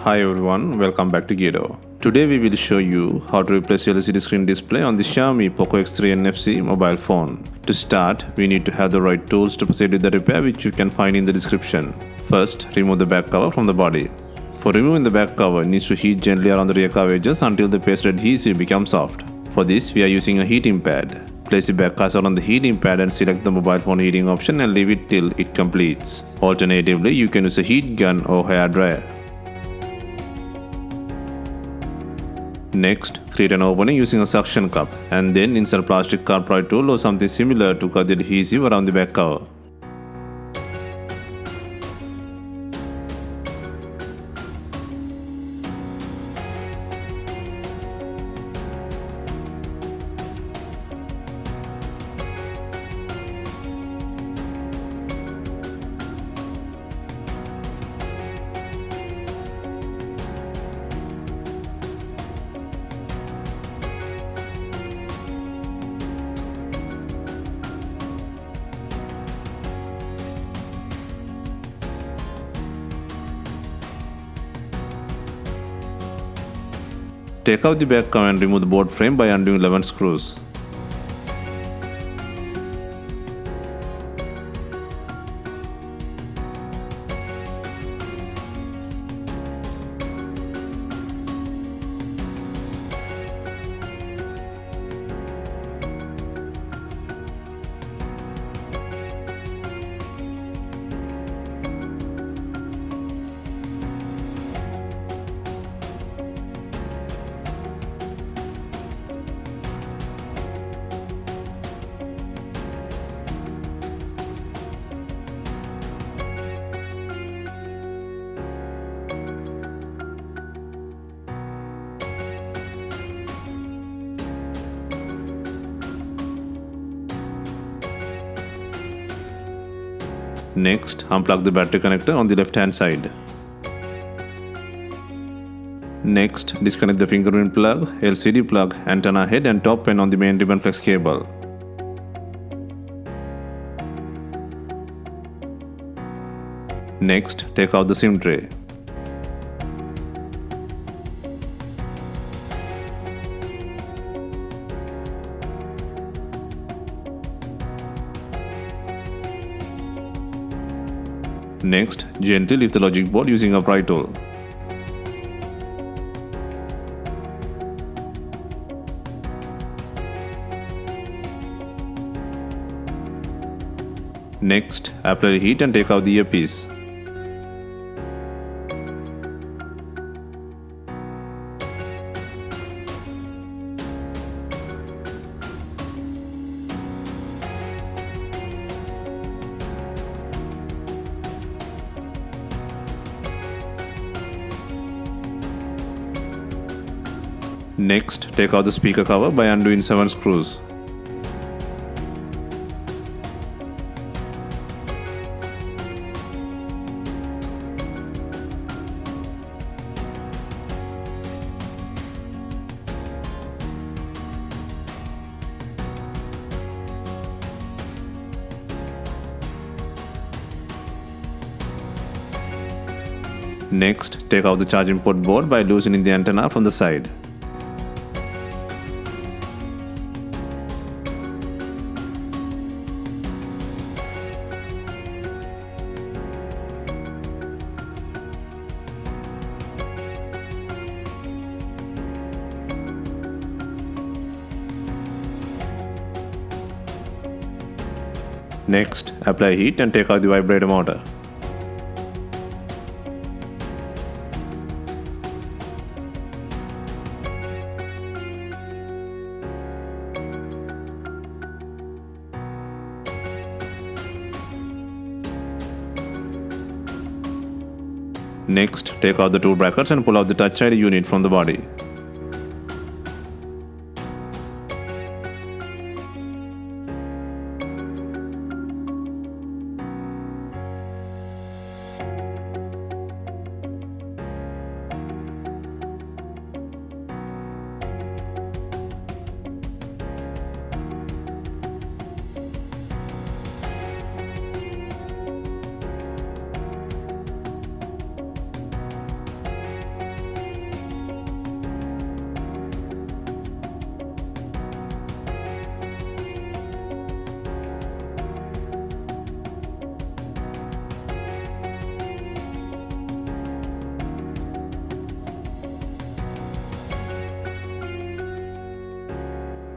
Hi everyone, welcome back to DYOR. Today we will show you how to replace LCD screen display on the Xiaomi Poco X3 NFC mobile phone. To start, we need to have the right tools to proceed with the repair, which you can find in the description. First, remove the back cover from the body. For removing the back cover, it needs to heat gently around the rear cover edges until the paste adhesive becomes soft. For this, we are using a heating pad. Place the back cursor on the heating pad and select the mobile phone heating option and leave it till it completes. Alternatively, you can use a heat gun or hair dryer. Next, create an opening using a suction cup and then insert a plastic car pry tool or something similar to cut the adhesive around the back cover. Take out the back cover and remove the board frame by undoing 11 screws. Next, unplug the battery connector on the left hand side. Next, disconnect the fingerprint plug, LCD plug, antenna head and top pen on the main ribbon flex cable. Next, take out the SIM tray. Next, gently lift the logic board using a pry tool. Next, apply the heat and take out the earpiece. Next, take out the speaker cover by undoing 7 screws. Next, take out the charging port board by loosening the antenna from the side. Next, apply heat and take out the vibrator motor. Next, take out the two brackets and pull out the touch ID unit from the body.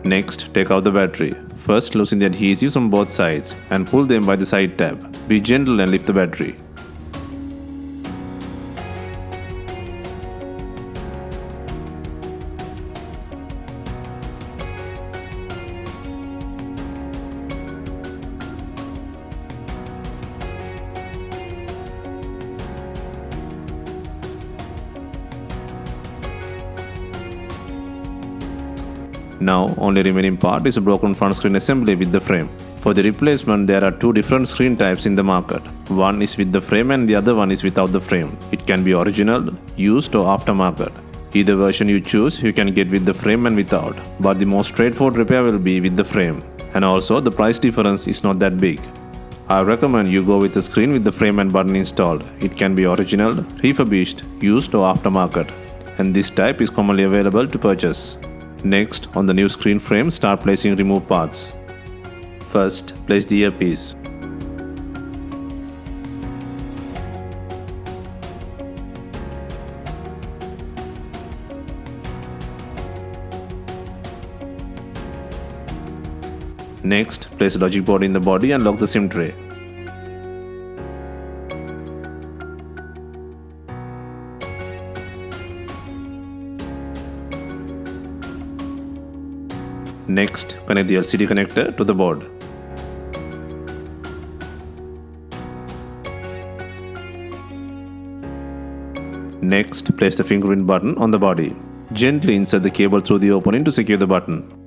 Next, take out the battery. First, loosen the adhesives on both sides and pull them by the side tab. Be gentle and lift the battery. Now, only remaining part is a broken front screen assembly with the frame. For the replacement, there are two different screen types in the market. One is with the frame and the other one is without the frame. It can be original, used or aftermarket. Either version you choose, you can get with the frame and without, but the most straightforward repair will be with the frame. And also, the price difference is not that big. I recommend you go with a screen with the frame and button installed. It can be original, refurbished, used or aftermarket. And this type is commonly available to purchase. Next, on the new screen frame, start placing removed parts. First, place the earpiece. Next, place the logic board in the body and lock the SIM tray. Next, connect the LCD connector to the board. Next, place the fingerprint button on the body. Gently insert the cable through the opening to secure the button.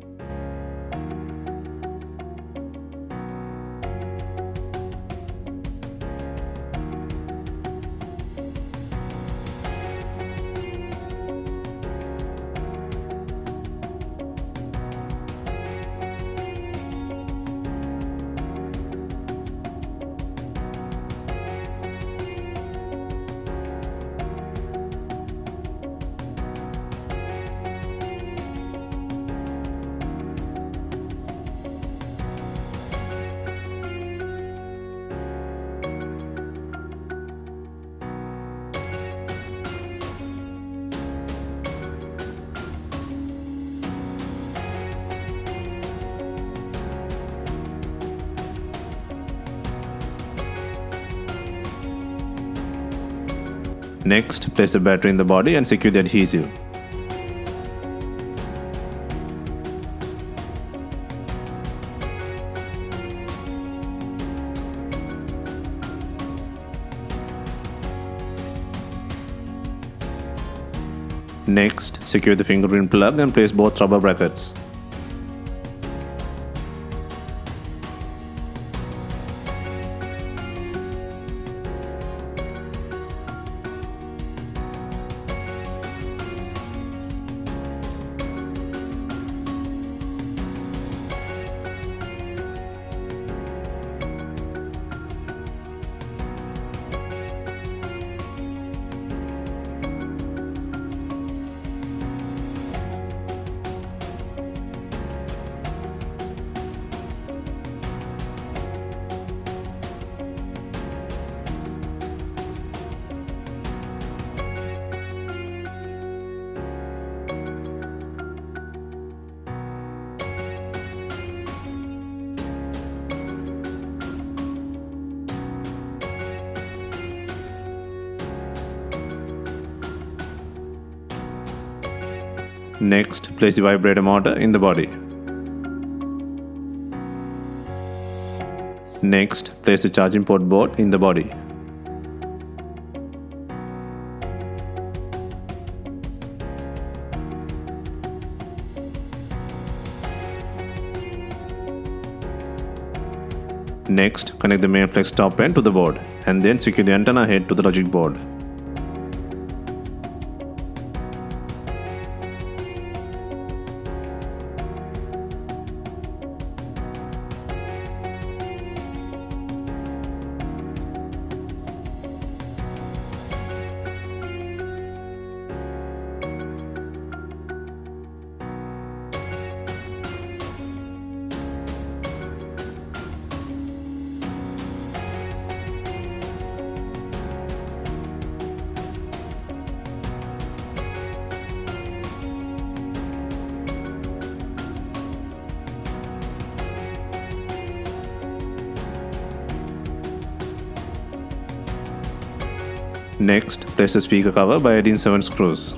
Next, place the battery in the body and secure the adhesive. Next, secure the fingerprint plug and place both rubber brackets. Next, place the vibrator motor in the body. Next, place the charging port board in the body. Next, connect the main flex top end to the board and then secure the antenna head to the logic board. Next, place the speaker cover by adding 7 screws.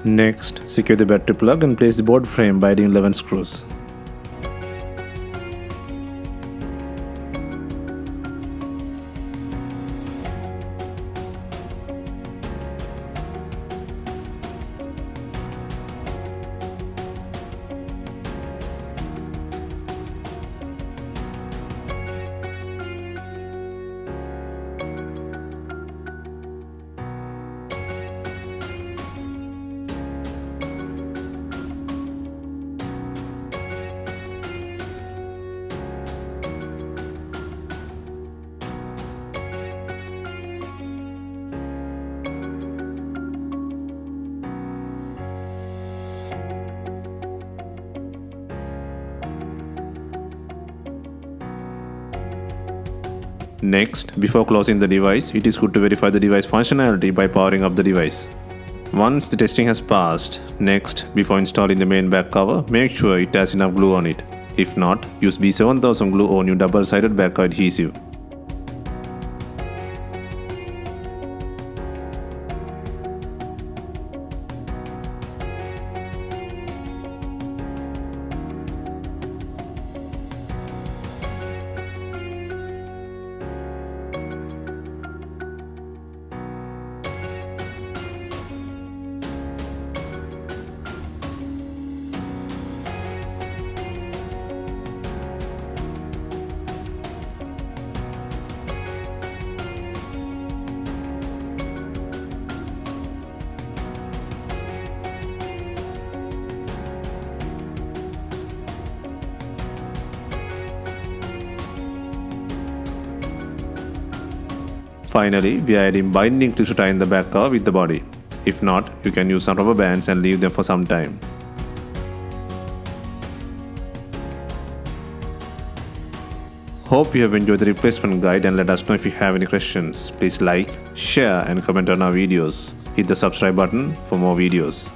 Next, secure the battery plug and place the board frame by adding 11 screws. Next, before closing the device, it is good to verify the device functionality by powering up the device. Once the testing has passed, next, before installing the main back cover, make sure it has enough glue on it. If not, use B7000 glue or new double-sided back cover adhesive. Finally, we are adding binding clips to tie in the back cover with the body. If not, you can use some rubber bands and leave them for some time. Hope you have enjoyed the replacement guide and let us know if you have any questions. Please like, share and comment on our videos. Hit the subscribe button for more videos.